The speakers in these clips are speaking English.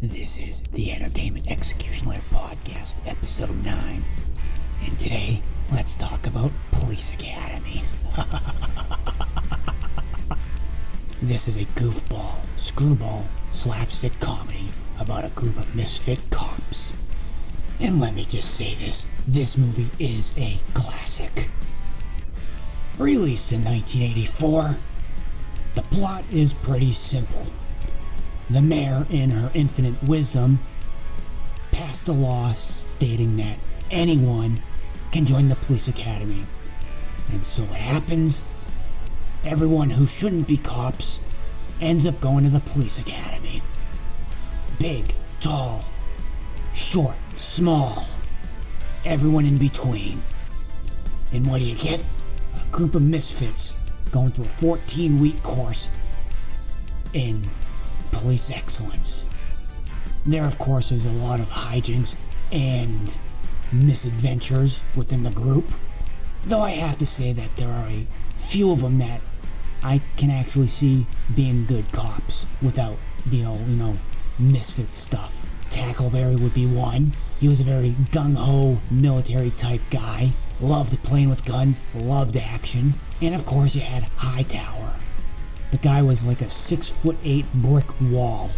This is the Entertainment Execution Lab Podcast, Episode 9. And today, let's talk about Police Academy. This is a goofball, screwball, slapstick comedy about a group of misfit cops. And let me just say this movie is a classic. Released in 1984, the plot is pretty simple. The mayor, in her infinite wisdom, passed a law stating that anyone can join the police academy. And so what happens? Everyone who shouldn't be cops ends up going to the police academy. Big, tall, short, small, everyone in between. And what do you get? A group of misfits going through a 14-week course in police excellence. There, of course, is a lot of hijinks and misadventures within the group, though I have to say that there are a few of them that I can actually see being good cops without, misfit stuff. Tackleberry would be one. He was a very gung-ho military type guy, loved playing with guns, loved action, and of course you had Hightower. The guy was like a 6'8" brick wall.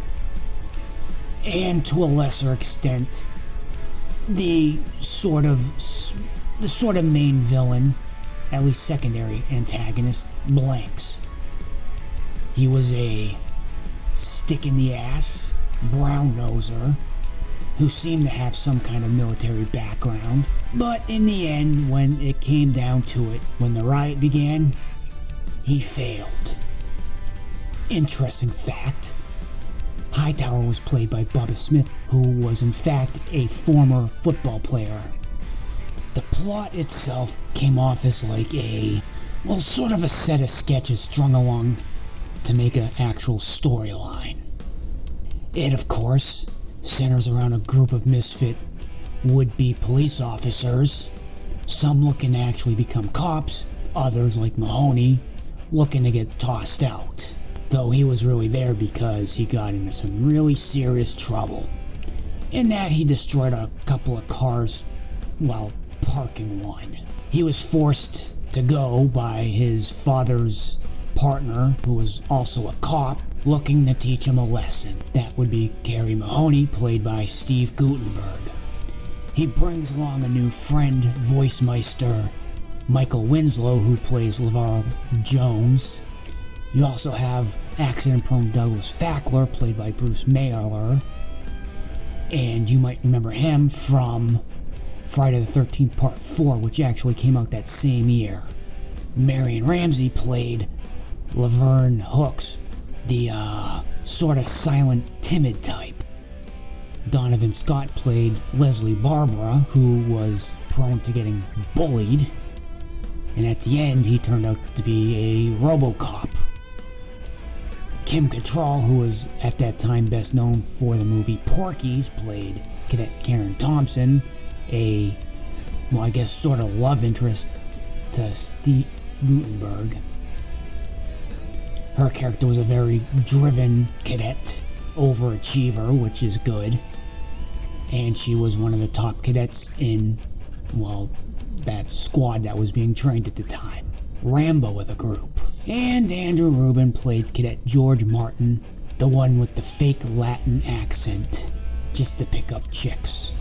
And to a lesser extent, the sort of main villain, at least secondary antagonist, Blanks. He was a stick-in-the-ass brown-noser who seemed to have some kind of military background. But in the end, when it came down to it, when the riot began, he failed. Interesting fact, Hightower was played by Bubba Smith, who was in fact a former football player. The plot itself came off as like sort of a set of sketches strung along to make an actual storyline. It, of course, centers around a group of misfit would-be police officers, some looking to actually become cops, others, like Mahoney, looking to get tossed out. Though he was really there because he got into some really serious trouble. In that he destroyed a couple of cars while parking one. He was forced to go by his father's partner, who was also a cop, looking to teach him a lesson. That would be Gary Mahoney, played by Steve Guttenberg. He brings along a new friend, voice meister Michael Winslow, who plays LeVar Jones. You also have accident-prone Douglas Fackler, played by Bruce Mailer, and you might remember him from Friday the 13th Part 4, which actually came out that same year. Marion Ramsey played Laverne Hooks, the sort of silent, timid type. Donovan Scott played Leslie Barbara, who was prone to getting bullied, and at the end he turned out to be a RoboCop. Kim Cattrall, who was at that time best known for the movie Porky's, played Cadet Karen Thompson, sort of love interest to Steve Guttenberg. Her character was a very driven cadet, overachiever, which is good, and she was one of the top cadets in, that squad that was being trained at the time. Rambo of the group. And Andrew Rubin played Cadet George Martin, the one with the fake Latin accent, just to pick up chicks.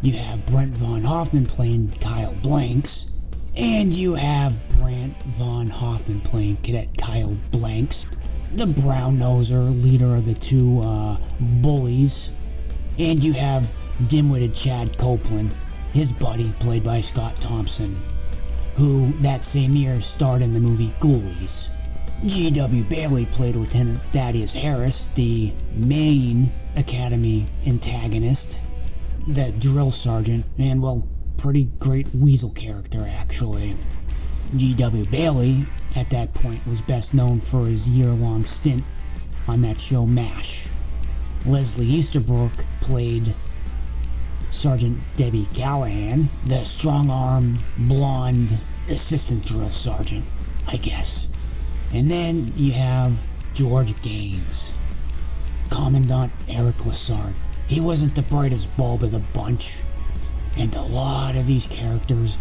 You have Brent Von Hoffman playing Kyle Blanks, and you have Brant Von Hoffman playing Cadet Kyle Blanks, the brown-noser, leader of the two bullies. And you have dim-witted Chad Copeland, his buddy, played by Scott Thompson, who that same year starred in the movie Ghoulies. G.W. Bailey played Lieutenant Thaddeus Harris, the main Academy antagonist, the drill sergeant, and pretty great weasel character actually. G.W. Bailey at that point was best known for his year-long stint on that show MASH. Leslie Easterbrook played Sergeant Debbie Callahan, the strong-armed, blonde assistant drill sergeant, I guess. And then you have George Gaines, Commandant Eric Lassard. He wasn't the brightest bulb of the bunch, and a lot of these characters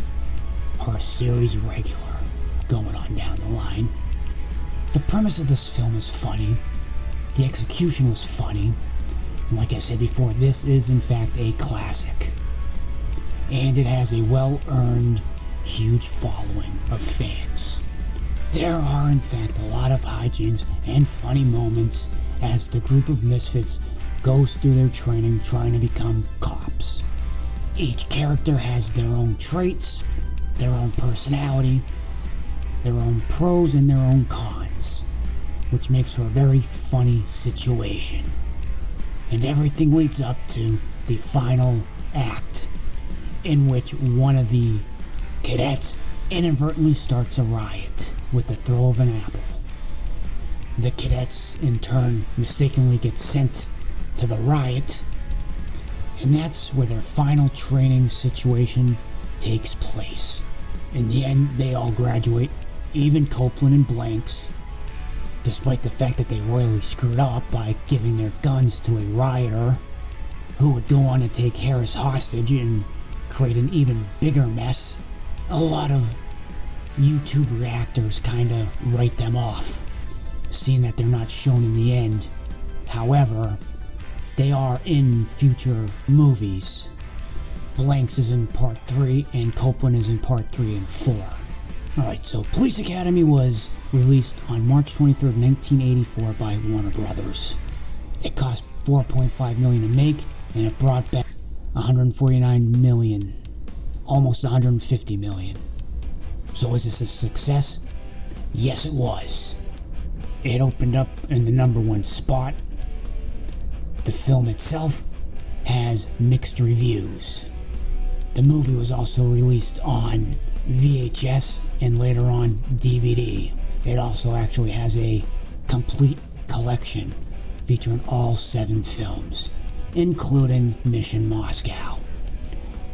are a series regular going on down the line. The premise of this film is funny, the execution was funny, and like I said before, this is in fact a classic. And it has a well-earned, huge following of fans. There are in fact a lot of hijinks and funny moments as the group of misfits goes through their training trying to become cops. Each character has their own traits, their own personality, their own pros and their own cons, which makes for a very funny situation. And everything leads up to the final act, in which one of the cadets inadvertently starts a riot with the throw of an apple. The cadets in turn mistakenly get sent to the riot, and that's where their final training situation takes place. In the end, they all graduate, even Copeland and Blanks, despite the fact that they royally screwed up by giving their guns to a rioter who would go on to take Harris hostage and create an even bigger mess. A lot of YouTube reactors kinda write them off, seeing that they're not shown in the end. However, they are in future movies. Blanks is in part 3 and Copeland is in part 3 and 4. Alright, so Police Academy was released on March 23rd, 1984 by Warner Brothers. It cost $4.5 million to make, and it brought back $149 million, almost $150 million. So was this a success? Yes, it was. It opened up in the #1 spot. The film itself has mixed reviews. The movie was also released on VHS and later on DVD. It also actually has a complete collection featuring all 7 films, including Mission Moscow.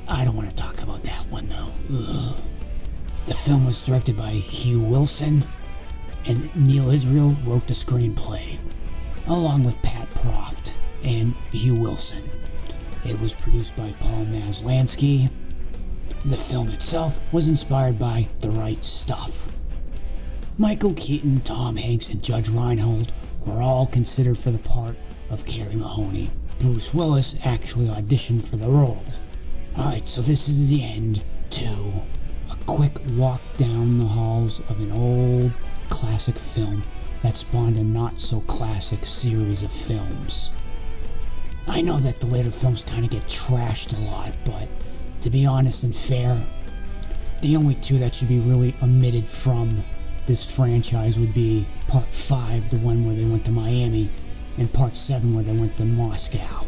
I don't want to talk about that one though. Ugh. The film was directed by Hugh Wilson, and Neil Israel wrote the screenplay, along with Pat Proft and Hugh Wilson. It was produced by Paul Maslansky. The film itself was inspired by The Right Stuff. Michael Keaton, Tom Hanks, and Judge Reinhold were all considered for the part of Carey Mahoney. Bruce Willis actually auditioned for the role. Alright, so this is the end to a quick walk down the halls of an old classic film that spawned a not-so-classic series of films. I know that the later films kind of get trashed a lot, but to be honest and fair, the only 2 that should be really omitted from this franchise would be Part 5, the one where they went to Miami, and Part 7 where they went to Moscow.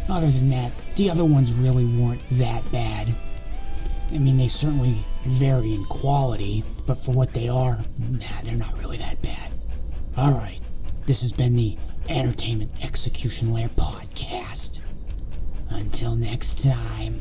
Other than that, the other ones really weren't that bad. I mean, they certainly vary in quality, but for what they are, they're not really that bad. Alright, this has been the Entertainment Execution Lair Podcast. Until next time.